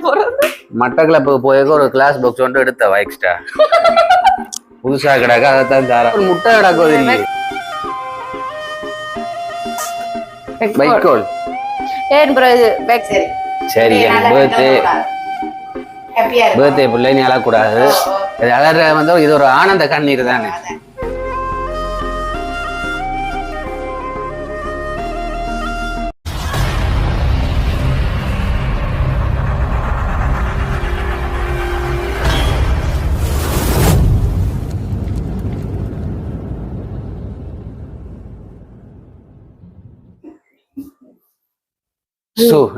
போறது மட்டக்களப்பு போயிருக்க ஒரு கிளாஸ் பாக்ஸ் ஒன்று எடுத்த எக்ஸ்ட்ரா புதுசா கிடக்கு அதைத்தான் தாரா முட்டை கிடக்குது வைக்கோல் ஏன் ப்ரோ இது பேக் சரி சரி பர்த்டே பிள்ளை நீ அழக்கூடாது இது அலற வந்து இது ஒரு ஆனந்த கண்ணீர் தானே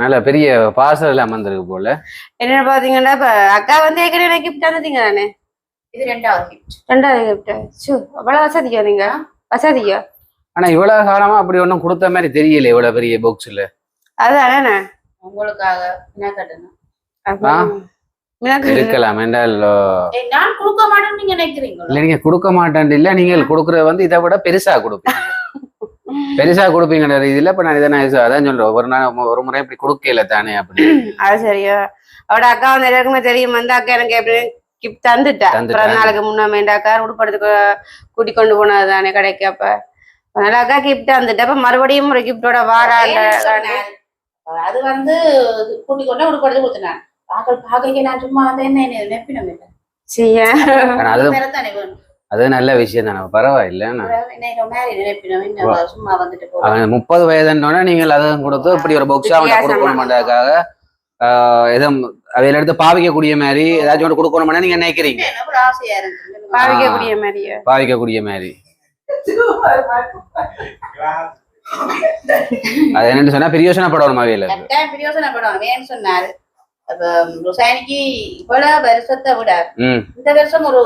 நல்ல பெரிய பார்சல் எல்லாம் வந்திருக்கு போல. என்ன பாத்தீங்கன்னா இப்ப அக்கா வந்து ஏற்கனவே கிஃப்ட் தந்துட்டீங்க தானே? இது ரெண்டாவது கிஃப்ட். அவ்வளவு வசதியா நீங்க? வசதியா? ஆனா இவ்வளவு காலமா அப்படி ஒன்னும் கொடுத்த மாதிரி தெரியல இவ்வளவு பெரிய பாக்ஸ்ல. அதானே உங்களுக்காக என்ன கட்டணும் இருக்கலாம் என்றால் நான் கொடுக்க மாட்டேன்னு நீங்க நினைக்கிறீங்களா? இல்ல நீங்க கொடுக்க மாட்டேன் இல்ல நீங்க கொடுக்கறது வந்து இதை விட பெருசா கொடுப்பீங்க. பெருசா கொடுப்பீங்க இதுல இப்ப நான் இதை அதான் சொல்றேன் ஒரு நாள் ஒரு முறை இப்படி கொடுக்கல தானே அப்படி. அது சரியா அவட அக்கா வந்து எல்லாருக்குமே தெரியும் வந்து அக்கா எனக்கு எப்படி கிஃப்ட் தந்துட்டா பிறந்த நாளுக்கு முன்னாடி அக்கா உடுப்படுறதுக்கு கூட்டி கொண்டு போனது தானே கடைக்கு அப்ப அதனால அக்கா கிஃப்ட் தந்துட்டா அப்ப மறுபடியும் ஒரு கிஃப்டோட வாராண்ட அது வந்து கூட்டி கொண்டு உடுப்படுறது கொடுத்தேன் பாக்க நான் சும்மா வந்து என்ன நெப்பினம் இல்லை அது நல்ல விஷயம் தானே பரவாயில்ல. 30 வயதுன்னா நீங்கள் அதை கொடுத்து இப்படி ஒரு பாக்ஸா கொடுக்கணும் மாட்டாக்காக எதுவும் அவையில எடுத்து பாவிக்கக்கூடிய மாதிரி ஏதாச்சும் ஒன்று கொடுக்கணும் நீங்க நினைக்கிறீங்க பாவிக்கக்கூடிய மாதிரி அது என்னன்னு சொன்னா பிரியோசனப்படணும் அவையில பிரியோசனப்படணும் ஏன்னு சொன்னாரு ருசாயனிக்கு இவ்வளவு வருஷத்தை விட இந்த வருஷம் ஒரு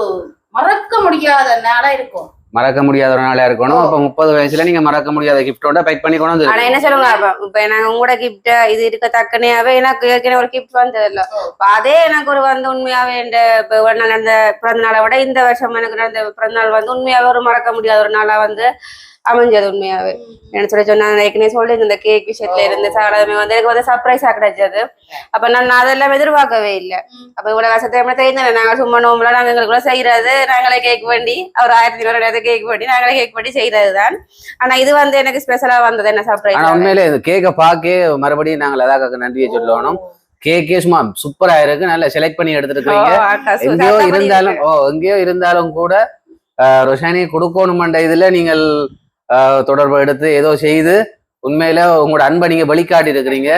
மறக்க முடியாத நாளா இருக்கும் மறக்க முடியாத ஒரு நாளா இருக்கணும். அப்ப 30 வயசுல நீங்க மறக்க முடியாத கிஃப்டோட பேக் பண்ணி கொண்டு வந்து. ஆனா என்ன சொல்லுங்க இப்ப நாங்க உங்களோட கிஃப்ட் இது இருக்க தக்கனையாவே எனக்கு ஏற்கனவே ஒரு கிஃப்ட் வந்தது இல்ல அதே எனக்கு ஒரு வந்து உண்மையாவே நடந்த பிறந்த நாளை விட இந்த வருஷம் எனக்கு நடந்த பிறந்த நாள் வந்து உண்மையாவே ஒரு மறக்க முடியாத ஒரு நாளா வந்து அமைஞ்சது உண்மையாவே. என்ன சொன்னா ஏற்கனவே சொல்லி இந்த கேக் விஷயத்துல இருந்து சாப்பிடாமே வந்து எனக்கு வந்து சர்ப்ரைஸா கிடைச்சது. அப்ப நான் அதெல்லாம் எதிர்பார்க்கவே இல்லை. அப்ப இவ்வளவு கஷ்டத்தை தெரிஞ்சல நாங்க சும்மா நோம்புல நாங்க எங்களுக்குள்ள செய்யறது நாங்களே கேக் பண்ணி ஒரு 1200 கேக் பண்ணி நாங்களே கேக் பண்ணி செய்யறதுதான். ஆனா இது வந்து எனக்கு ஸ்பெஷலா வந்தது என்ன சர்ப்ரைஸ். உண்மையிலே கேக்க பாக்க மறுபடியும் நாங்கள் அதாக்க நன்றியை சொல்லணும். கேக்கே சும்மா சூப்பரா இருக்கு நல்லா செலக்ட் பண்ணி எடுத்துருக்கீங்க. எங்கேயோ இருந்தாலும் கூட ரோஷானி கொடுக்கணும் இதுல நீங்கள் தொடர்பு எடுத்து ஏதோ செய்து உண்மையில உங்களோட அன்பை நீங்க வழிகாட்டி இருக்கிறீங்க.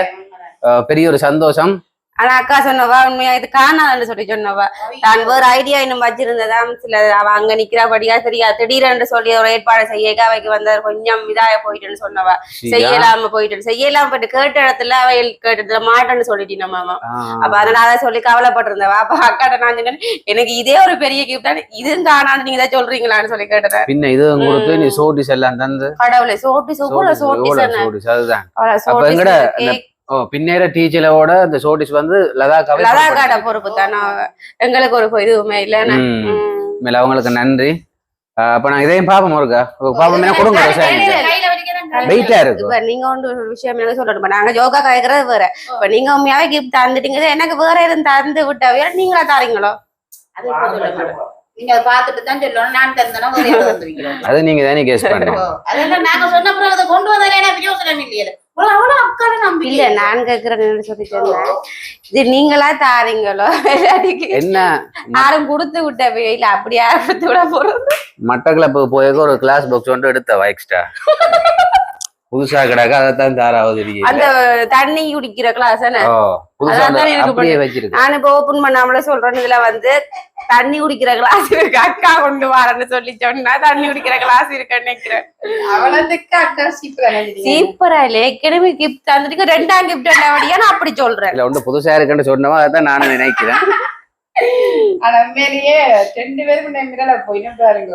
பெரிய ஒரு சந்தோஷம். ஆனா அக்கா சொன்னவா உண்மையா இது காணாதுன்னு சொல்லி சொன்னவா தான் வேற ஐடியா இன்னும் வச்சிருந்ததான் சில அவ அங்க நிக்கிறபடியா சரியா திடீரென்று சொல்லி ஒரு ஏற்பாடு செய்ய அவைக்கு வந்த கொஞ்சம் இதாய போயிட்டுன்னு சொன்னவா செய்யலாம போயிட்டு கேட்ட இடத்துல அவையில் கேட்டதுல மாட்டேன்னு சொல்லிட்டீங்க மாமா. அப்ப அதனால அதை சொல்லி கவலைப்பட்டிருந்தவா. அப்ப அக்காட்ட நான் சொன்னேன் எனக்கு இதே ஒரு பெரிய கிஃப்ட் இதுவும் காணான்னு நீங்க தான் சொல்றீங்களான்னு சொல்லி கேட்டேன். பின்ன இது கொடுத்து நீ சோட்டிஸ் எல்லாம் தந்து கடவுளை சோட்டிஸ் பின்னேற டீச்சரோட இந்த ஷோட்டிஸ் வந்து லதாக்காட பொறுப்பு தானே எங்களுக்கு ஒரு இதுவுமே இல்லைன்னு அவங்களுக்கு நன்றி. அப்ப நான் இதையும் பாப்போம் இருக்கா பாப்போம் கொடுங்க வெயிட்டா இருக்கு. நீங்க ஒன்று ஒரு விஷயம் எனக்கு சொல்லணும் நாங்க ஜோக்கா கேட்கறது வேற இப்ப நீங்க உண்மையாவே கிஃப்ட் தந்துட்டீங்க எனக்கு வேற எதுவும் தந்து விட்டா வேற நீங்களா தாரீங்களோ அது நீங்க பாத்துட்டு தான் சொல்லணும் நான் தந்தனும் அது நீங்க தானே கேஸ் பண்ணுங்க அதெல்லாம் நாங்க சொன்ன பிறகு அதை கொண்டு வந்தாலே பிரயோசனம் இல்லையே இல்ல நான் கேக்குறேன்னு சொல்லிட்டேன் இது நீங்களா தாரீங்களோ என்ன யாரும் கொடுத்து விட்டவே இல்ல அப்படியா கொடுத்து விட போறது மட்டக்களப்பு போயிருக்க ஒரு கிளாஸ் பாக்ஸ் ஒன்று எடுத்த எக்ஸ்ட்ரா புதுசா கிடக்கு அதைத்தான் தாராவது அந்த தண்ணி குடிக்கிற கிளாஸ் வச்சிருக்கு. நான் இப்ப ஓபன் பண்ணாமலே சொல்றேன் இதுல வந்து தண்ணி குடிக்கிற கிளாஸ் இருக்கு அக்கா கொண்டு வரேன்னு சொல்லி சொன்னா தண்ணி குடிக்கிற கிளாஸ் இருக்குன்னு நினைக்கிறேன். அக்கா சீப்பரா இல்ல ஏற்கனவே கிஃப்ட் தந்துட்டு 2ஆம் கிஃப்ட் என்னவடியா நான் அப்படி சொல்றேன். இல்ல ஒன்று புதுசா இருக்குன்னு சொன்னவா அதான் நானும் நினைக்கிறேன். ஆனா உண்மையிலேயே 2 பேரும் மிரல போயின்னு பாருங்க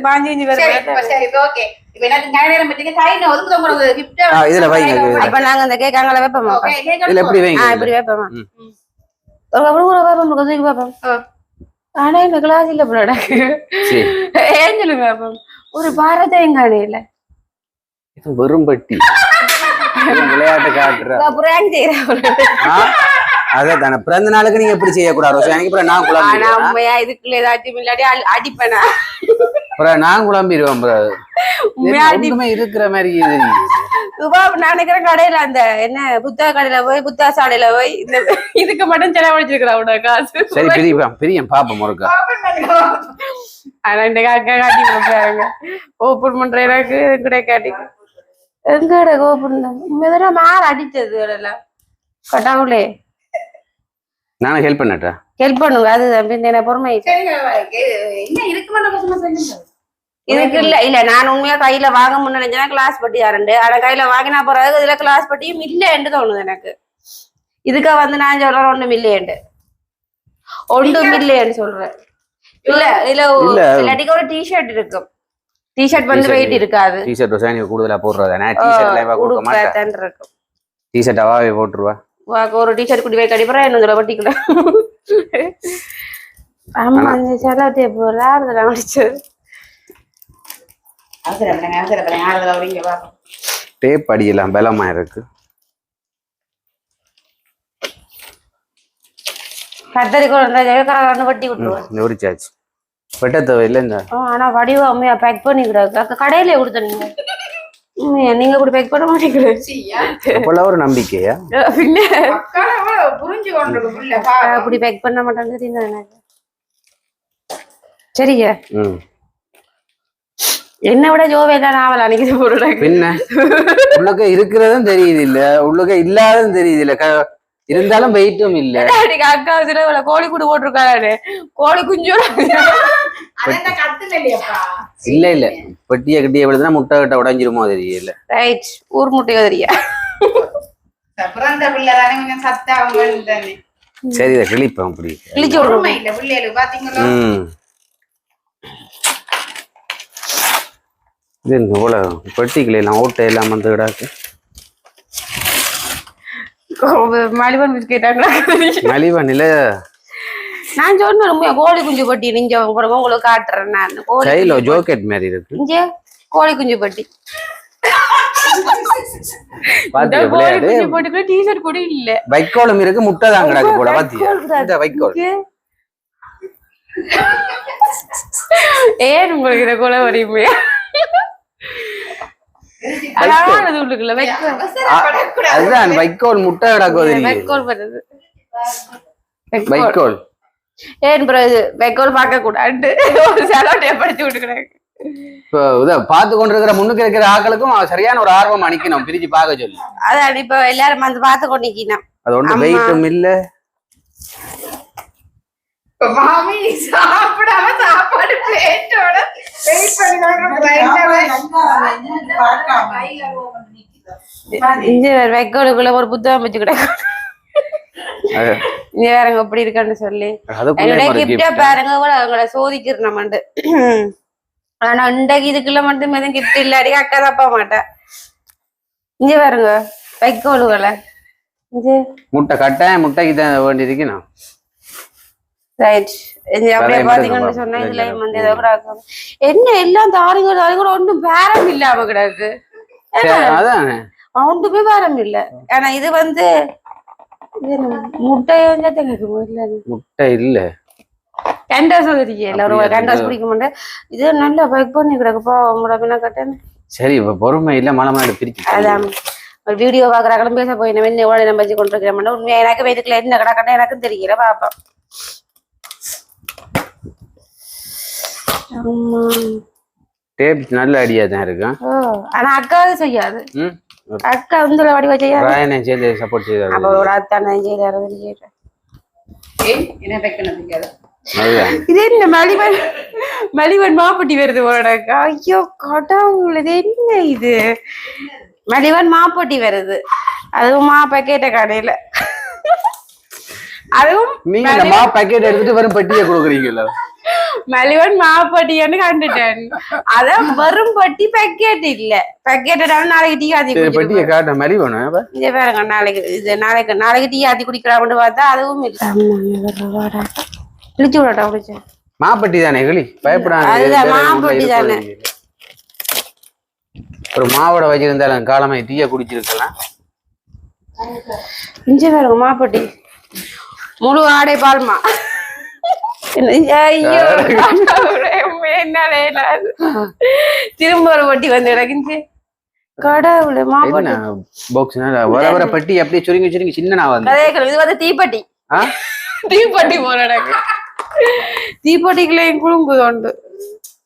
15 பேர். சரி ஓகே இப்ப எனக்கு நேரம் பத்திங்க டைம் ஒதுக்குற உங்களுக்கு கிஃப்ட் இதுல வைங்க. அப்ப நாங்க அந்த கேக் அங்கல வைப்போமா இல்ல எப்படி வைங்க இப்படி வைப்போமா ஒரு கபரு வைப்போம் கொஞ்சம் வைப்போம். ஆனா இந்த கிளாஸ் இல்ல போடா ஏன் சொல்லுங்க வைப்போம் ஒரு பாரதையும் காணையில இது வெறும் பட்டி விளையாட்டு காட்டுற அப்புறம் செய்யற அதான் பிறந்த நாளுக்கு நீங்க எப்படி செய்யக்கூடாது ரோஷானிக்கு அப்புறம் நான் குழம்பி உண்மையா இதுக்குள்ள ஏதாச்சும் இல்லாட்டி அடிப்பேனா அப்புறம் நான் குழம்பிடுவேன் ஒன்றுமே இருக்கிற மாதிரி நான் நினைக்கிறேன் கடையில அந்த என்ன புத்தக கடையில போய் புத்தக சாலையில போய் இந்த இதுக்கு மட்டும் செலவழிச்சிருக்கிறா உட காசு சரி பிரியம் பாப்போம் ஒருக்கா ஆனா இந்த காக்கா காட்டி கொடுப்பாருங்க ஓப்பன் பண்ற எனக்கு கூட காட்டி எங்கட ஓப்பன் உண்மைதான் மேல அடிச்சது எல்லாம் கட்டாவுலே நானும் ஹெல்ப் பண்ணட்டா ஹெல்ப் பண்ணுங்க அதுதான் பின்ன பொறுமை இதுக்கு இல்ல நான் உண்மையா கையில வாங்க முன்ன கிளாஸ் பட்டி யாருண்டு ஆனா கையில வாங்கினா போறது இதுல கிளாஸ் பட்டியும் இல்லைன்னு தோணுது எனக்கு இதுக்கா வந்து நான் சொல்றேன் ஒண்ணும் இல்லையண்டு சொல்றேன் இல்ல இல்ல இல்லாட்டிக்கு ஒரு டிஷர்ட் இருக்கும் டிஷர்ட் வந்து வெயிட் இருக்காது டிஷர்ட் ரோஷானி கூடுதலா போடுறதா நான் டிஷர்ட் லைவா கொடுக்க மாட்டேன் இருக்கும் டிஷர்ட் அவாவே போட்டுருவா ஒரு டிஷர்ட் குடி போய் கடிப்பறா என்ன பட்டிக்கல ஆமா அந்த செலவு போறாரு முடிச்சது டேப் அடிக்கலாம் பலமா இருக்கு வட்டி விட்டுருவாச்சு வெட்ட தேவை இல்ல இந்த ஆனா வடிவா உண்மையா பேக் பண்ணிக்கிறாங்க கடையில கொடுத்த நீங்க கூட பேக் பண்ண மாட்டேங்கிறேன் ஒரு நம்பிக்கையா அப்படி பேக் பண்ண மாட்டேன் சரிங்க என்ன விட ஜோவே தான் நாவல் அன்னைக்கு போடுறாங்க பின்ன உள்ளுக்க இருக்கிறதும் தெரியுது இல்ல உள்ளுக்க இல்லாததும் தெரியுது இல்ல இருந்தாலும் வெயிட்டும் இல்ல அக்கா கோழி கூடு போட்டிருக்காரு கோழி குஞ்சு இல்ல இல்ல பெட்டிய கட்டிய விழுதுனா முட்டை கட்ட உடைஞ்சிருமோ தெரியல ரைட் ஊர் முட்டையோ தெரியா சரி இதை கிழிப்பேன் அப்படி கிழிச்சு விடுறோம் இது இவ்வளவு பெட்டிக்கலாம் ஓட்டை எல்லாம் வந்து விடாது மலிவன் மலிவன் இல்ல நான் சொன்னேன் கோழி குஞ்சு பட்டி நீங்க உங்களுக்கு காட்டுறேன் நான் கையில ஜோக்கெட் மாதிரி இருக்கு இங்க கோழி குஞ்சு பட்டி டீஷர்ட் கூட இல்ல வைக்கோலும் இருக்கு முட்டை தான் கிடக்கு போல பாத்தியா வைக்கோல் ஏன் உங்களுக்கு இதை கூட வரையுமே அதுதான் வைக்கோல் முட்டை கிடக்குது வைக்கோல் ஏன் வைக்கோல் பார்க்க கூடாது படிச்சு விட்டுக்கிறாங்க இப்ப பாத்து கொண்டிருக்கிற முன்னுக்கு இருக்கிற ஆக்களுக்கும் சரியான ஒரு ஆர்வம் அணிக்கணும் பிரிச்சு பார்க்க சொல்லி அதான் இப்ப எல்லாரும் வந்து பார்த்து கொண்டிக்கணும் அது ஒன்றும் வெயிட்டும் இல்ல மாமி சாப்பிடாம சாப்பாடு பிளேட்டோட வெயிட் பண்ணி வைக்கோலுக்குள்ள ஒரு புத்தகம் வச்சு கிடக்கு வேறங்க எப்படி இருக்கான்னு சொல்லி என்னுடைய கிப்டா பாருங்க அவங்கள சோதிக்கிறேன் நம்மண்டு ஆனா இன்றைக்கு இதுக்குள்ள மட்டும் எதுவும் கிப்ட் இல்லாடி அக்கா தப்பா மாட்டேன் இங்க பாருங்க வைக்கோலுகளை முட்டை கட்டாயம் முட்டைக்கு தான் வேண்டி இருக்கணும் ரைட் அப்படியே பாத்தீங்கன்னு சொன்னா இதுல வந்து என்ன எல்லாம் தாரிங்க ஒன்றும் பேரம் இல்லாம கிடக்கு ஒன்றுமே பேரம் இல்ல ஆனா இது வந்து முட்டை முட்டை இல்ல கேண்டாஸ் தெரியல ஒரு கேண்டாஸ் பிடிக்க மாட்டேன் இது நல்லா பேக் பண்ணி கிடக்குப்பா உங்களோட பின்ன கட்டேன் சரி இப்ப பொறுமை இல்ல மலை மாடு பிரிச்சு அதான் ஒரு வீடியோ பாக்குறாங்களும் பேச போய் என்ன எவ்வளவு நம்ம வச்சு கொண்டிருக்கிறேன் உண்மையா எனக்கு வயதுக்குள்ள என்ன கிடக்கட்டேன் எனக்கும் தெரியல பாப்போம் டேப் நல்ல ஐடியா தான் இருக்கு ஆனா அக்கா செய்யாது அக்கா வந்து வடிவா செய்யாது ராயனை சேர்ந்து சப்போர்ட் செய்தாரு அவளோட அத்தானே செய்தாரு என்ன பேக் பண்ணதுக்கு இது என்ன மலிவன் மாப்பட்டி வருது உனக்கு ஐயோ கடவுள் இது என்ன இது மலிவன் மாப்பட்டி வருது அதுவும் மா பேக்கெட்ட கடையில அதுவும் நீங்க மா பாக்கெட் எடுத்துட்டு வரும் பெட்டியை கொடுக்குறீங்கல்ல மலிவன் மாப்பட்டின்னு கண்டுட்டேன் அதான் வரும் பட்டி பேக்கெட் இல்ல பேக்கெட் நாளைக்கு டீ ஆத்தி பெட்டியை காட்ட மலிவன் இங்க பாருங்க நாளைக்கு இது நாளைக்கு டீ ஆத்தி குடிக்கலாம்னு பார்த்தா அதுவும் இல்ல கிழிச்சு விடட்டா குடிச்சு மாப்பட்டி தானே கிளி பயப்படாது மாப்பட்டி தானே ஒரு மாவோட வச்சிருந்தாலும் காலமா டீயா குடிச்சிருக்கலாம் இங்க பாருங்க மாப்பட்டி முழு ஆடை பால்மா ஐயோ என்னாலே திரும்ப ஒரு வட்டி வந்து கிடக்குச்சு கடவுளே மாப்பட்டி பாக்ஸ் வர வர பட்டி அப்படியே சுருங்கி சின்ன வந்து கதைகள் இது வந்து தீப்பட்டி தீப்பட்டி போற எனக்கு தீப்பட்டிக்குள்ள என் குழும்பு உண்டு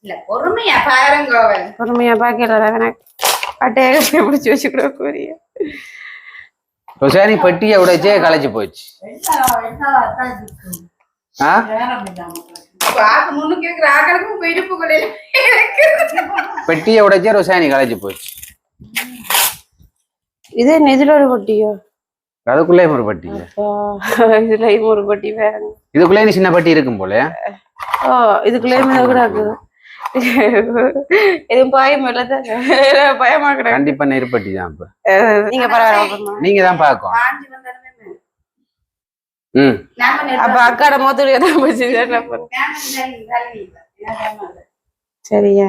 இல்ல பொறுமையா பாருங்க பொறுமையா பாக்கல எனக்கு அட்டையை பிடிச்சி வச்சுக்கிற கூறிய ரோஷானி பட்டியை உடைச்சே களைச்சு போச்சு பெட்டியை உடைச்சே ரோஷானி களைச்சு போச்சு இது இதுல ஒரு பட்டியோ அதுக்குள்ளே ஒரு பட்டி இதுல ஒரு பட்டி வேற இதுக்குள்ளே சின்ன பட்டி இருக்கும் போல இதுக்குள்ளே கூட எதுவும் பயம் இல்லதான் பயமா கிடையாது கண்டிப்பா நெருப்பட்டி தான் இப்ப நீங்க பரவாயில்ல நீங்க தான் பாக்கும் அப்ப அக்காட மோத்துடைய சரியா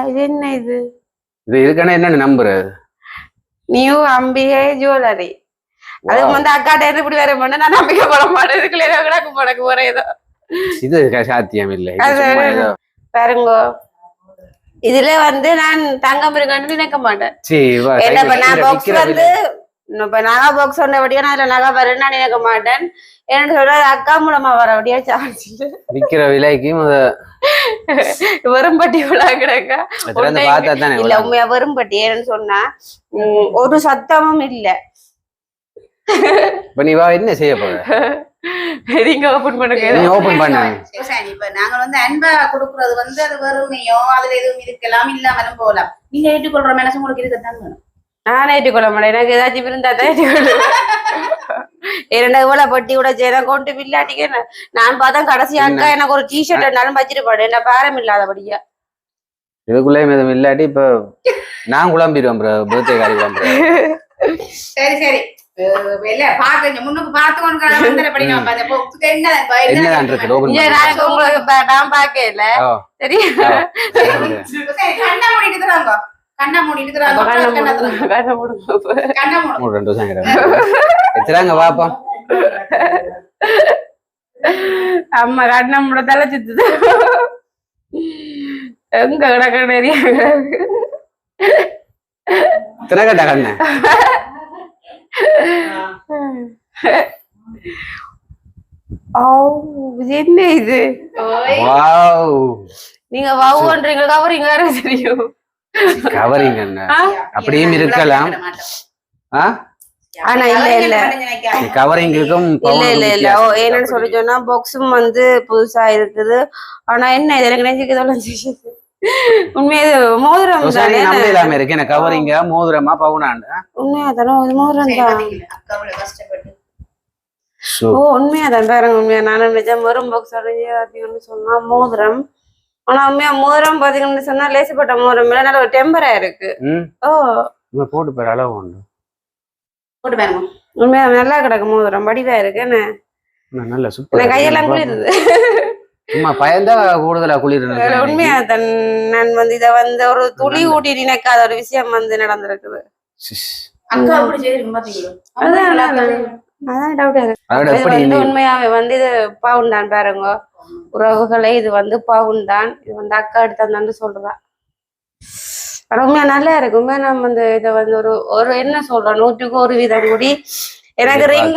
இது என்ன இது இதுக்கான என்னன்னு நம்புற நியூ அம்பிகை ஜுவல்லரி அது வந்து அக்காட்ட இப்படி வேற பண்ண நான் நம்பிக்கை போட மாட்டேன் இதுக்குள்ள கிடக்கு போடக்கு போறேன் ஏதோ இது சாத்தியம் இல்லை பாருங்க இதுல வந்து நான் தங்கம் இருக்குன்னு நினைக்க மாட்டேன் நான் பாக்ஸ் வந்து இப்ப நகை பாக்ஸ் சொன்னபடியா நான் இதுல நகை வருன்னு நான் நினைக்க மாட்டேன் ஏன்னு சொல்றது அக்கா மூலமா வரபடியா சார்ஜ் விக்கிற விலைக்கும் வெறும்பட்டி கிடக்கா இல்ல உண்மையா வெறும்பட்டி ஏன்னு சொன்னா ஒரு சத்தமும் இல்ல நீ வா என்ன செய்ய போற நீங்க ஓபன் பண்ணுங்க நீ ஓபன் பண்ணு இப்ப நாங்க வந்து அன்பா கொடுக்கறது வந்து அது வெறுமையோ அதுல எதுவும் இருக்கலாம் இல்லாமலும் போகலாம் நீங்க ஏற்றுக்கொள்ற மனசு உங்களுக்கு இருக்கத்தான் வேணும் நான் ஏற்றுக்கொள்ள மாட்டேன் எனக்கு ஏதாச்சும் இருந்தா தான் இரண்டாவது போல பட்டி கூட செய்ய கொண்டு வில்லாட்டிக்க நான் பார்த்தா கடைசி அக்கா எனக்கு ஒரு டிஷர்ட் இருந்தாலும் வச்சிட்டு போடு என்ன பாரம் இல்லாதபடியா இதுக்குள்ளே எதுவும் இல்லாட்டி இப்ப நான் குழம்பிடுவேன் பர்த்டே காரி குழம்புறேன் சரி சரி முன்னுக்கு நான் பாக்கல சரியா கண்ணா மூடிட்டு பாப்போம் அம்மா கண்ணா மூட தலை சுத்துது எங்க கிடக்க நிறைய திறகட்ட கண்ண என்ன இது நீங்க வாவுன்றீங்க கவரிங் வேற தெரியும் கவரிங் என்ன அப்படியும் இருக்கலாம் ஆனா இல்ல இல்ல கவரிங் இருக்கும் இல்ல இல்ல என்னன்னு சொல்லி சொன்னா பாக்ஸும் வந்து புதுசா இருக்குது ஆனா என்ன இது எனக்கு நெஞ்சுக்கு உண்மையா மோதிரம் தானே நம்பலாம இருக்கு எனக்கு கவரிங்க மோதிரமா பவுனாண்டா உண்மையா தானே இது மோதிரம் தான் உண்மையா தான் பாருங்க உண்மையா நான் நினைச்சேன் வெறும் பாக்ஸ் அப்படின்னு சொன்னா மோதிரம் ஆனா உண்மையா மோதிரம் பாத்தீங்கன்னு சொன்னா லேசுப்பட்ட மோதிரம் இல்ல நல்ல ஒரு டெம்பரா இருக்கு போட்டு பேர் அளவு உண்டு போட்டு பாருங்க உண்மையா நல்லா கிடக்கு மோதிரம் வடிவா இருக்கு என்ன நல்ல சூப்பர் கையெல்லாம் குளிருது சும்மா பயந்தா கூடுதலா குளிர் உண்மையா நான் வந்து இத வந்து ஒரு துளி ஊட்டி நினைக்காத ஒரு விஷயம் வந்து நடந்திருக்குது அதான் டவுட் இருக்கு உண்மையாவே வந்து இது பவுன் தான் பாருங்க உறவுகளை இது வந்து பவுன் தான் இது வந்து அக்கா எடுத்தான்னு சொல்றா ஆனா உண்மையா நல்லா இருக்கு உண்மையா நம்ம வந்து இதை வந்து ஒரு என்ன சொல்றோம் 100க்கு 1 வீதம் கூடி எனக்கு ரிங்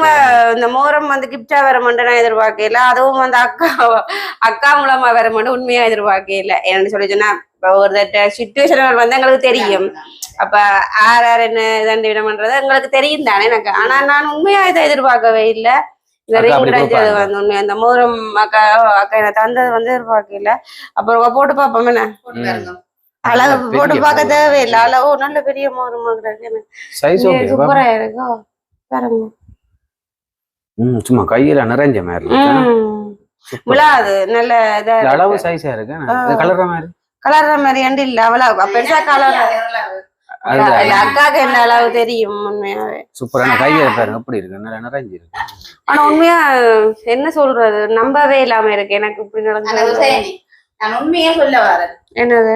இந்த மோரம் வந்து கிப்டா வர மாட்டேன் நான் எதிர்பார்க்கல அதுவும் வந்து அக்கா மூலமா வர மாட்டேன் உண்மையா எதிர்பார்க்கல என்னன்னு சொல்லி சொன்னா ஒரு சிச்சுவேஷன் வந்து எங்களுக்கு தெரியும் அப்ப யார் என்ன இதண்டு விடம்ன்றது எங்களுக்கு தெரியும் தானே எனக்கு ஆனா நான் உண்மையா இதை எதிர்பார்க்கவே இல்லை இந்த ரிங் கிடைச்சது வந்து உண்மையா அந்த மோரம் அக்கா என்ன தந்தது வந்து எதிர்பார்க்கல அப்புறம் போட்டு பார்ப்போம் என்ன அளவு போட்டு பார்க்க தேவையில்லை அளவு நல்ல பெரிய மோரமா கிடக்கு சூப்பரா இருக்கும் பாருங்க சும்மா கையில நிறைஞ்ச மாதிரி விழாது நல்ல அளவு சைஸா இருக்கு கலர்ற மாதிரி அண்டு இல்ல அவ்வளவு பெருசா கலர் அக்காக்கு என்ன அளவு தெரியும் உண்மையாவே சூப்பரான கையில பாருங்க எப்படி இருக்கு நல்லா நிறைஞ்சு இருக்கு ஆனா உண்மையா என்ன சொல்றது நம்பவே இல்லாம இருக்கு எனக்கு இப்படி நடந்தது நான் உண்மையா சொல்ல வரேன் என்னது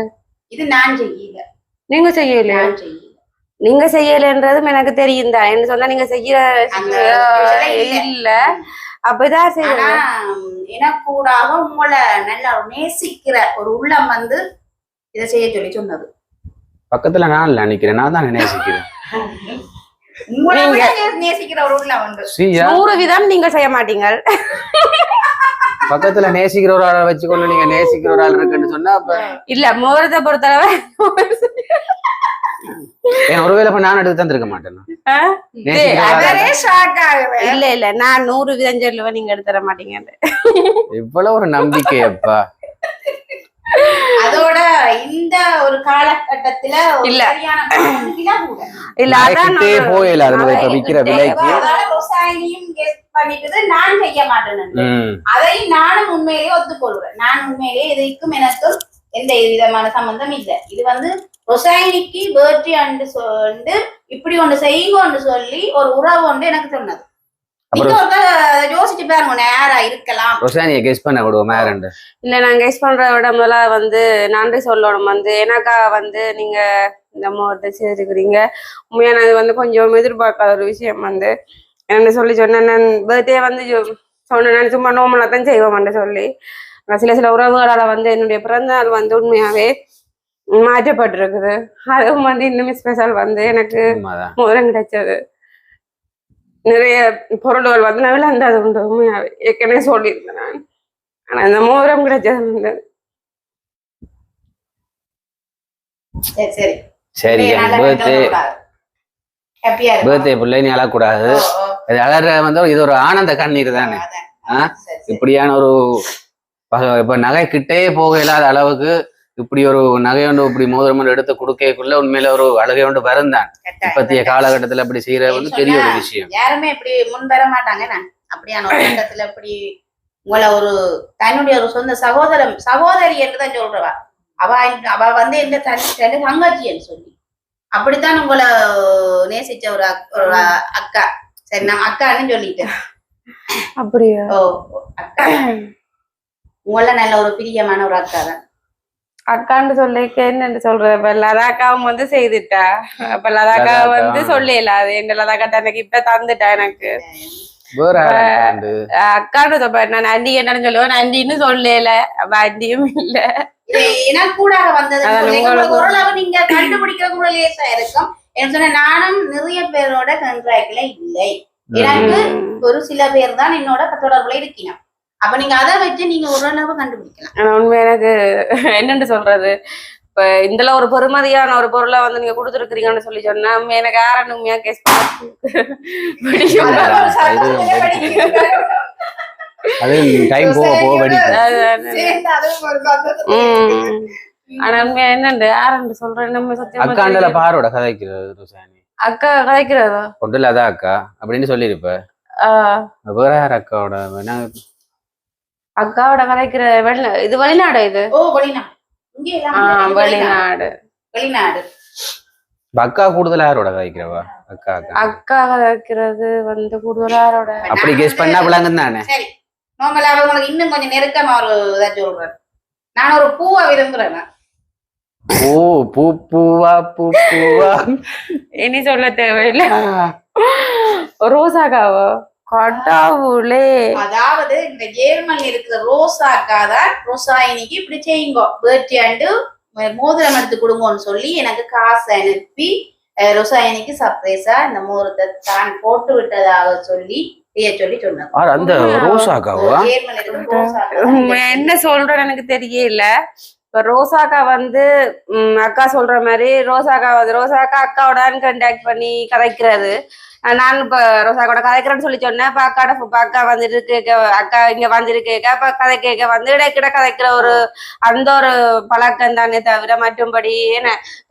இது நான் செய்யல நீங்க செய்யலையா நீங்க செய்யலன்றதும் எனக்கு தெரியும் தான். என்ன சொன்னா நீங்க செய்யற இல்ல அப்பதான் ஆனா எனக்கூடாக உங்களை நல்லா நேசிக்கிற ஒரு உள்ளம் வந்து இதை செய்ய சொல்லி சொன்னது. பக்கத்துல நான் இல்ல நினைக்கிறேன், நான் தான் நேசிக்கிறேன். நேசிக்கிற ஒரு உள்ளம் வந்து 100% நீங்க செய்ய மாட்டீங்க. பக்கத்துல நேசிக்கிற ஒரு ஆளை வச்சுக்கொண்டு நீங்க நேசிக்கிற ஒரு ஆள் இருக்குன்னு சொன்னா அப்ப இல்ல முகூர்த்த பொறுத்தளவு ஒருவேளை நான் எடுத்து தந்திருக்க மாட்டேன். இல்ல இல்ல நான் 100% சொல்லுவேன், நீங்க எடுத்துற மாட்டீங்க. இவ்வளவு ஒரு நம்பிக்கை அப்பா. அதோட இந்த ஒரு காலகட்டத்துல இல்ல இல்ல அதான் போயில இப்ப விக்கிற விலைக்கு பண்ணிட்டு நான் செய்ய மாட்டேன். அதை நானும் உண்மையிலேயே ஒத்துக்கொள்றேன். நான் உண்மையிலேயே இதுக்கும் எனக்கும் எந்த விதமான சம்பந்தம் இல்லை. இது வந்து ரொசாயினிக்கு பேர்த்டே அண்டு சொல்லிட்டு இப்படி ஒன்று செய்யுங்கன்னு சொல்லி ஒரு உறவு ஒன்று எனக்கு சொன்னது. யோசிச்சு பாருங்க யாரா இருக்கலாம். ரொசானியை கெஸ் பண்ண விடுவோம் யாருண்டு. இல்ல நான் கெஸ் பண்ற விட முதல்ல வந்து நன்றி சொல்லணும். வந்து எனக்கா வந்து நீங்க இந்த முகூர்த்த செய்திருக்கிறீங்க. உண்மையா நான் வந்து கொஞ்சம் எதிர்பார்க்காத ஒரு விஷயம். வந்து என்ன சொல்லி சொன்னேன், நான் பர்த்டே வந்து சொன்னேன் சும்மா நோமலா தான் செய்வோம்னு சொல்லி சில உறவுகளால வந்து என்னுடைய பிறந்த நாள் வந்து உண்மையாவே மாற்றப்பட்டிருக்குது. அதுவும் வந்து இன்னுமே ஸ்பெஷல் வந்து எனக்கு முதலம் கிடைச்சது. நிறைய பொருள்கள் வந்து நான் விளையாண்டது உண்டு. உண்மையாவே ஏற்கனவே சொல்லியிருந்தேன் நான். ஆனா இந்த மோதிரம் கிடைச்சது வந்து சரி பர்த்டே பிள்ளை நீ அழக்கூடாது. அழற வந்து இது ஒரு ஆனந்த கண்ணீர் தானே. இப்படியான ஒரு இப்ப நகை கிட்டே போக இல்லாத அளவுக்கு இப்படி ஒரு நகையொண்டு இப்படி மோதிரம் எடுத்து கொடுக்கக்குள்ள உண்மையில ஒரு அழகை ஒன்று வருந்தான். இப்பத்திய காலகட்டத்துல அப்படி செய்யறது வந்து பெரிய ஒரு விஷயம். யாருமே இப்படி முன் பெற மாட்டாங்க. நான் அப்படியான ஒரு கட்டத்துல இப்படி உங்களை ஒரு தன்னுடைய ஒரு சொந்த சகோதரி என்றுதான் சொல்றவா. அவ வந்து எந்த தங்கச்சின்னு சொல்லி அப்படித்தான் உங்களை நேசிச்ச ஒரு அக்கா. சரி நான் அக்கான்னு சொல்லிட்டேன். அப்படியா? ஓ அக்கா உங்கள நல்ல ஒரு பிரியமான ஒரு அக்கா தான். அக்கான்னு சொல்லிக்க என்னன்னு சொல்ற. இப்ப லதாக்காவும் வந்து செய்துட்டா. அப்ப லதாக்கா வந்து சொல்லல அது எங்க லதாக்கா தனக்கு இப்ப தந்துட்டா எனக்கு. அக்கான்னு சொல்ல நான் ஆண்டி என்னன்னு சொல்லுவேன். ஆண்டின்னு சொல்லல. அப்ப ஆண்டியும் இல்ல. எனக்கு கூட வந்தது ஓரளவு நீங்க கண்டுபிடிக்கிற கூட லேசா இருக்கும். என்ன சொன்ன நானும் நிறைய பேரோட கண்ட்ராக்ட்ல இல்லை. எனக்கு ஒரு சில பேர் தான் என்னோட தொடர்புல இருக்கணும். அப்ப நீங்க அதை வச்சு நீங்க ஓரளவு கண்டுபிடிக்கலாம். உண்மை எனக்கு என்னன்னு சொல்றது, இப்ப இதுல ஒரு பெருமதியான ஒரு பொருளை வந்து நீங்க கொடுத்துருக்கீங்கன்னு சொல்லி சொன்னா எனக்கு யாரும் உண்மையா கேஸ் அது டைம் போக ஆனா உண்மையா என்னண்டு யாருன்னு சொல்றேன். நம்ம சத்தியம் அக்காண்டல பாரோட கதைக்கிறது அக்கா கதைக்கிறதா கொண்டுல அதான் அக்கா அப்படின்னு சொல்லிருப்ப. வேற யார் அக்காவோட அக்காவோட கதைக்கிற இது வெளிநாடு. இது வெளிநாடு வெளிநாடு. அக்கா கூடுதலா யாரோட கதைக்கிறவா? அக்கா அக்கா கதைக்கிறது வந்து கூடுதலா யாரோட அப்படி கெஸ் பண்ணா விளங்கும் தானே. சரி நோமலா உங்களுக்கு இன்னும் கொஞ்சம் நெருக்கமா ஒரு இதை சொல்றேன். நான் ஒரு பூவா விரும்புறேன். பூவா இனி சொல்ல தேவையில்லை. ரோசாக்காவோ கடவுளே. அதாவது இந்த ஜேர்மன்ல இருக்கிற ரோசாக்கா தான் ரொசாயினிக்கு இப்படி செய்யுங்க பேர்த்டே ஆண்டு மோதிரம் எடுத்து கொடுங்கன்னு சொல்லி எனக்கு காசு அனுப்பி ரொசாயினிக்கு சர்ப்ரைஸா இந்த மோதிரத்தை தான் போட்டு விட்டதாக சொல்லி சொன்னாங்க. அந்த ரோசாக்காவா? என்ன சொல்றேன்னு எனக்கு தெரியல. இப்ப ரோசாக்கா வந்து அக்கா சொல்ற மாதிரி ரோசாக்கா அக்காவோட கான்டாக்ட் பண்ணி கதைக்கிறது. நான் இப்ப ரோசாக்கோட கதைக்கிறேன்னு சொல்லி சொன்னேன். இப்ப அக்கா வந்துட்டு கேட்க அக்கா இங்க வந்துட்டு அப்ப கதை கேட்க வந்து இடைக்கிட கதைக்கிற ஒரு அந்த ஒரு பழக்கம் தானே தவிர மற்றும்படி என்ன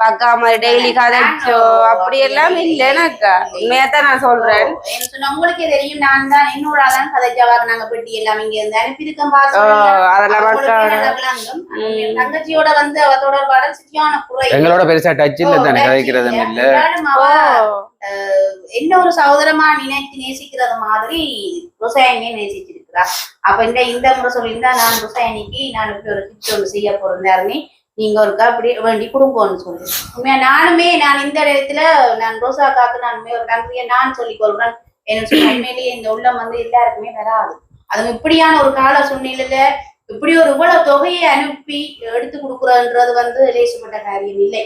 அக்கா மாதிரி டெய்லி கதைச்சோ அப்படி எல்லாம் இல்லைன்னு அக்கா உண்மையாத்தான் நான் சொல்றேன். உங்களுக்கே தெரியும் நான் தான் என்னோட ஆளான் கதைச்சாவாங்க. நாங்க பெட்டி எல்லாம் இங்க இருந்து அனுப்பியிருக்கோம். அதெல்லாம் தங்கச்சியோட வந்து அவ தொடர்பாட சரியான குறை. எங்களோட பெருசா டச் இல்ல தானே கதைக்கிறதும் இல்ல. என்ன ஒரு சகோதரமா நினைச்சு நேசிக்கிறது மாதிரி ரொசாயினியை நேசிச்சிருக்கிறா. அப்ப இந்த முறை சொல்லியிருந்தா நான் ரொசாயினிக்கு நான் இப்படி ஒரு கிஃப்ட் ஒன்று செய்ய போறேன். நீங்க ஒருக்கா அப்படி வேண்டி கொடுங்கன்னு சொல்லி உண்மையா நான் இந்த இடத்துல நான் ரோசாக்காக்கு நானுமே ஒரு நன்றியை நான் சொல்லிக் கொள்றேன். என்ன சொல்ல உண்மையிலேயே இந்த உள்ளம் வந்து எல்லாருக்குமே வராது. அதுவும் இப்படியான ஒரு கால சூழ்நிலையில இப்படி ஒரு இவ்வளவு தொகையை அனுப்பி எடுத்து கொடுக்குறதுன்றது வந்து லேசப்பட்ட காரியம் இல்லை.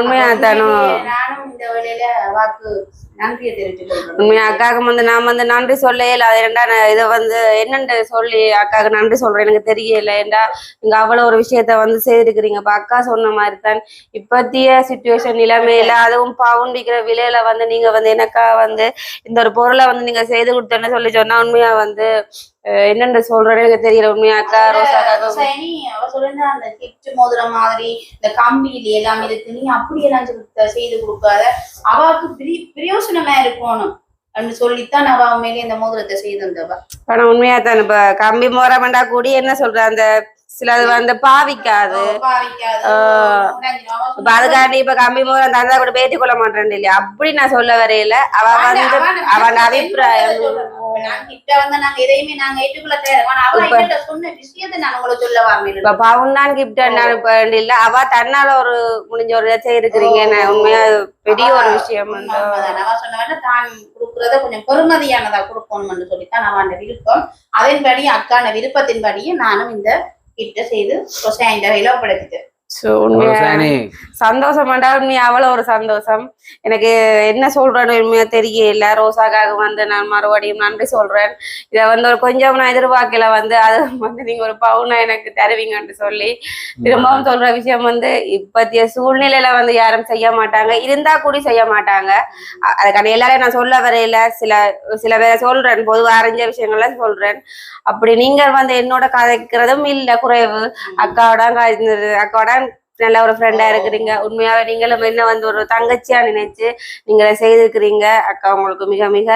உண்மையா நானும் இந்த வேலையில வாக்கு நன்றியை தெரிவித்துக் உண்மையா அக்காவுக்கு வந்து நான் வந்து நன்றி சொல்லல. அது ஏன்டா இதை வந்து என்னன்னு சொல்லி அக்காவுக்கு நன்றி சொல்றேன் எனக்கு தெரியல. ஏன்டா நீங்க அவ்வளவு ஒரு விஷயத்த வந்து செய்திருக்கிறீங்க. இப்ப அக்கா சொன்ன மாதிரி தான் இப்பத்திய சிச்சுவேஷன் நிலைமையில அதுவும் பவுன் விற்கிற விலையில வந்து நீங்க வந்து எனக்கா வந்து இந்த ஒரு பொருளை வந்து நீங்க செய்து கொடுத்தேன்னு சொல்லி சொன்னா உண்மையா வந்து என்னென்று சொல்றேன்னு எனக்கு தெரியல. உண்மையா அக்கா ரோசாக்கா அவ சொல்லுங்க அந்த கிஃப்ட் மோதிரம் மாதிரி இந்த கம்பியில எல்லாம் இருக்கு. நீ அப்படியெல்லாம் செய்து கொடுக்காத அவாவுக்கு பிரயோசனமா இருக்கணும் அப்படின்னு சொல்லித்தான் அவ மேலே இந்த மோதிரத்தை செய்திருந்தவா. ஆனா உண்மையா தான் இப்ப கம்பி மோரமண்டா கூடி என்ன சொல்ற அந்த சிலது வந்து பாவிக்காது. இப்ப அதுக்காண்டி இப்ப கம்பி மோதிரம் தந்தா கூட பேட்டி கொள்ள மாட்டேன் இல்லையா அப்படி நான் சொல்ல வரையில அவ வந்து அவன் அபிப்பிராயம் இப்ப பவுன் தான் கிஃப்ட் இல்ல அவ தன்னால ஒரு முடிஞ்ச ஒரு இதை இருக்கிறீங்க. உண்மையா பெரிய ஒரு விஷயம் வந்து தான் கொடுக்கறத கொஞ்சம் பெருமதியானதா கொடுக்கணும்னு சொல்லித்தான் அவன் விருப்பம். அதன்படி அக்கான விருப்பத்தின்படியே நானும் இந்த கிட்ட செய்து ஒப்படைச்சிட்டு சந்தோஷம் உண்மையா அவ்வளவு ஒரு சந்தோஷம். எனக்கு என்ன சொல்றேன்னு உண்மையா தெரியல. ரோசாக்காக வந்து நான் மறுபடியும் நன்றி சொல்றேன். இதை வந்து ஒரு கொஞ்சம் நான் எதிர்பார்க்கல வந்து அது வந்து நீங்க ஒரு பவுனா எனக்கு தருவீங்கன்னு சொல்லி திரும்பவும் சொல்ற விஷயம் வந்து இப்பத்திய சூழ்நிலையில வந்து யாரும் செய்ய மாட்டாங்க. இருந்தா கூடி செய்ய மாட்டாங்க. அதுக்கான எல்லாரையும் நான் சொல்ல வரையில சில பேரை சொல்றேன். பொதுவாக அறிஞ்ச விஷயங்கள்லாம் சொல்றேன். அப்படி நீங்கள் வந்து என்னோட கதைக்கிறதும் இல்ல குறைவு. அக்காவோட நல்ல ஒரு ஃப்ரெண்டா இருக்கிறீங்க. உண்மையாவே நீங்களும் என்ன வந்து ஒரு தங்கச்சியா நினைச்சு நீங்க செய்திருக்கிறீங்க. அக்கா உங்களுக்கு மிக மிக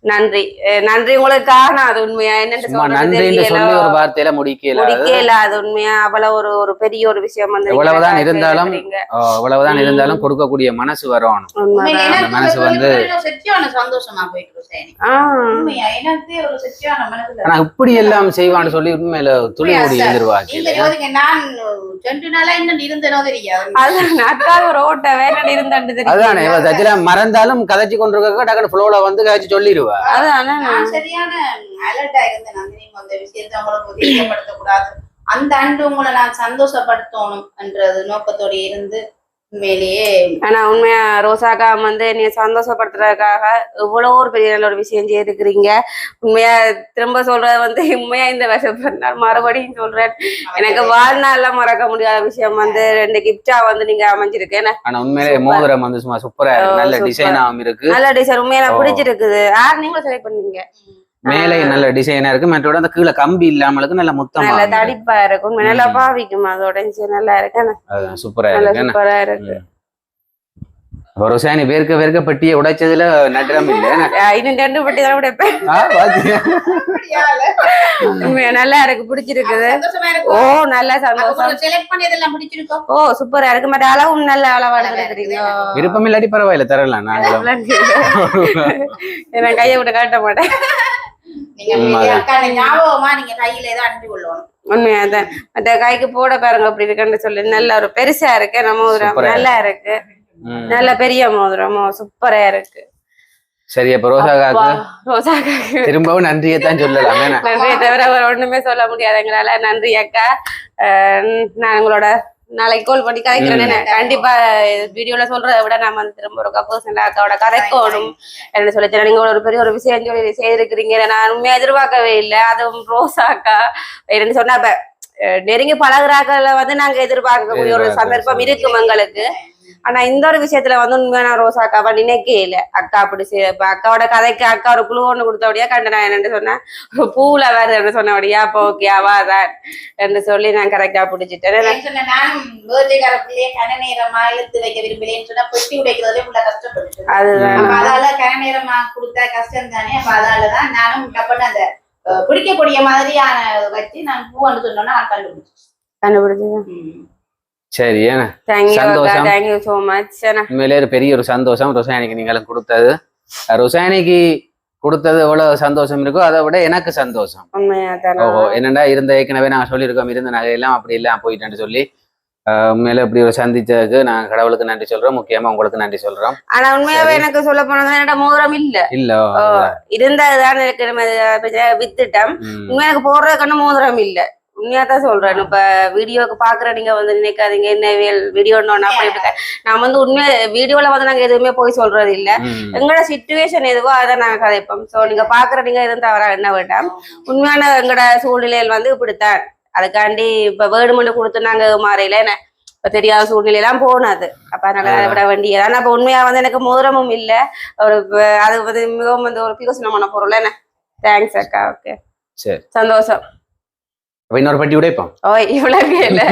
நன்றி. நன்றி உங்களுக்கு அது உண்மையா என்னன்னு ஒரு வார்த்தையில முடிக்கல. அது உண்மையா அவ்வளவு ஒரு பெரிய ஒரு விஷயம் வந்து எவ்வளவுதான் இருந்தாலும் கொடுக்கக்கூடிய மனசு வரணும். மனசு வந்து சந்தோஷமா போயிட்டு ஆனா இப்படி எல்லாம் செய்வான்னு சொல்லி உண்மையில துளி ஓடி இருந்துருவாங்க. நான் 2 நாளா இன்னும் இருந்தேனோ தெரியாது. மறந்தாலும் கதைச்சு கொண்டிருக்க ஃப்ளோல வந்து கதைச்சு சொல்லிடுவா. சரியான அலர்ட்டா இருந்தேன். அந்த விஷயத்தை உங்களுக்கு தெரியப்படுத்தக்கூடாது. அந்த அன்று உங்களை நான் சந்தோஷப்படுத்தணும் என்றது நோக்கத்தோட இருந்து உண்மையிலேயே ஆனா உண்மையா ரோசாக்கா வந்து நீங்க சந்தோஷப்படுத்துறதுக்காக இவ்வளவு ஒரு பெரிய நல்ல ஒரு விஷயம் செய்திருக்கிறீங்க. உண்மையா திரும்ப சொல்றது வந்து உண்மையா இந்த வருஷம் பிறந்தால் மறுபடியும் சொல்றேன். எனக்கு வாழ்நாள்ல மறக்க முடியாத விஷயம் வந்து 2 கிஃப்டா வந்து நீங்க அமைஞ்சிருக்கேன். ஆனா உண்மையிலே மோதிரம் வந்து சும்மா சூப்பரா நல்ல டிசைனாவும் இருக்கு. நல்ல டிசைன் உண்மையா பிடிச்சிருக்குது. யார் நீங்களும் செலக்ட் பண்ணீங்க. மேலே நல்ல டிசைனா இருக்கு. மற்றோட அந்த கீழே கம்பி இல்லாமலுக்கு நல்ல முத்தமா நல்ல தடிப்பா இருக்கும். நல்லா பாவிக்கும். அதோட நல்லா இருக்கு. சூப்பரா இருக்கு. ரோசானி வேர்க்க பெட்டியை உடைச்சதுல நட்டம் இல்ல. இன்னும் 2 பெட்டி தான் உடைப்பேன். நல்லா இருக்கு. பிடிச்சிருக்குது. ஓ நல்ல சந்தோஷம். ஓ சூப்பரா இருக்கு. மற்ற அளவும் நல்ல அளவா எடுத்துருக்கீங்க. விருப்பம் இல்லாட்டி பரவாயில்ல தரலாம். நான் கையை விட்டு காட்ட மாட்டேன். உண்மையாதான் அந்த கைக்கு போட பாருங்க அப்படி இருக்குன்னு சொல்லி நல்ல ஒரு பெருசா இருக்கு. மோதிரம் நல்லா இருக்கு. நல்ல பெரிய மோதிரம் சூப்பரா இருக்கு. சரி அப்ப ரோசாக்காக்கு திரும்பவும் நன்றியை தான் சொல்லலாம். நன்றியை தவிர ஒண்ணுமே சொல்ல முடியாதுங்களால நன்றி அக்கா. நான் உங்களோட நாளைக்கு கால் பண்ணி கதைக்கிறேன். கண்டிப்பா வீடியோல சொல்றதை விட நான் வந்து திரும்ப ஒரு பர்சனலா அக்காவோட கதைக்கணும் என்ன சொல்லிச்சேன். நீங்க ஒரு பெரிய ஒரு விஷயம் சொல்லி செய்திருக்கிறீங்க. நான் உண்மையா எதிர்பார்க்கவே இல்லை. அதுவும் ரோசாக்கா என்னன்னு சொன்னா இப்ப நெருங்கி பழகுறாக்களை வந்து நாங்க எதிர்பார்க்கக்கூடிய ஒரு சந்தர்ப்பம் இருக்கும் எங்களுக்கு. ஆனா இந்த ஒரு விஷயத்துல வந்து உண்மையான ரோசாக்காவா நினைக்கே இல்லை. அக்கா அப்படி அக்காவோட கதைக்கு அக்கா ஒரு குழு ஒண்ணு கொடுத்தபடியா கண்டு நான் என்னன்னு சொன்னேன் பூல வருது சொன்னபடியா அப்போ ஓகே அவாதான் என்று சொல்லி நான் கரெக்டா பிடிச்சிட்டேன். அதுதான் பிடிக்கக்கூடிய மாதிரியான வச்சு நான் பூன்னு சொன்னோன்னா கண்டுபிடிச்சேன். சரி உண்மையிலே பெரிய ஒரு சந்தோஷம் ரோசானிக்கு நீங்களும் கொடுத்தது. ரோசானிக்கு கொடுத்தது எவ்வளவு சந்தோஷம் இருக்கோ அதை விட எனக்கு சந்தோஷம். உண்மையாதான். ஓஹோ, என்னடா இருந்த ஏற்கனவே நாங்க சொல்லியிருக்கோம், இருந்த நகையெல்லாம் அப்படி எல்லாம் போயிட்டேன்னு சொல்லி உண்மையில இப்படி ஒரு சந்திச்சதுக்கு நான் கடவுளுக்கு நன்றி சொல்றோம், முக்கியமா உங்களுக்கு நன்றி சொல்றோம். ஆனா உண்மையாவே எனக்கு சொல்ல போனது என்னோட மோதிரம் இல்ல இருந்ததுதான் எனக்கு வித்துட்டேன். உண்மையா எனக்கு போடுறதுக்கான மோதிரம் இல்ல. உண்மையாதான் சொல்றேன். இப்ப வீடியோக்கு பாக்குற நீங்க வந்து நினைக்காதீங்க என்ன வீடியோ அப்படி நான் வந்து உண்மையா வீடியோல வந்து நாங்க எதுவுமே போய் சொல்றது இல்ல. எங்களோட சிச்சுவேஷன் எதுவோ அதை நாங்க கதைப்போம். சோ நீங்க பாக்குற நீங்க எதுவும் தவறா என்ன வேண்டாம். உண்மையான எங்களோட சூழ்நிலையில் வந்து இப்படித்தான். அதுக்காண்டி இப்ப வேணுமென்று கொடுத்து நாங்க மாறையில என்ன இப்ப தெரியாத சூழ்நிலையெல்லாம் போனது. அப்ப அதனால அதை விட வேண்டியது. ஆனா அப்ப உண்மையா வந்து எனக்கு மோதிரமும் இல்ல. ஒரு அது வந்து மிகவும் வந்து ஒரு பிகோசனமான பொருள் என்ன. தேங்க்ஸ் அக்கா. ஓகே சரி, சந்தோஷம். இன்னொரு பட்டி உடைப்போம். ஓ இவ்வளவு இல்ல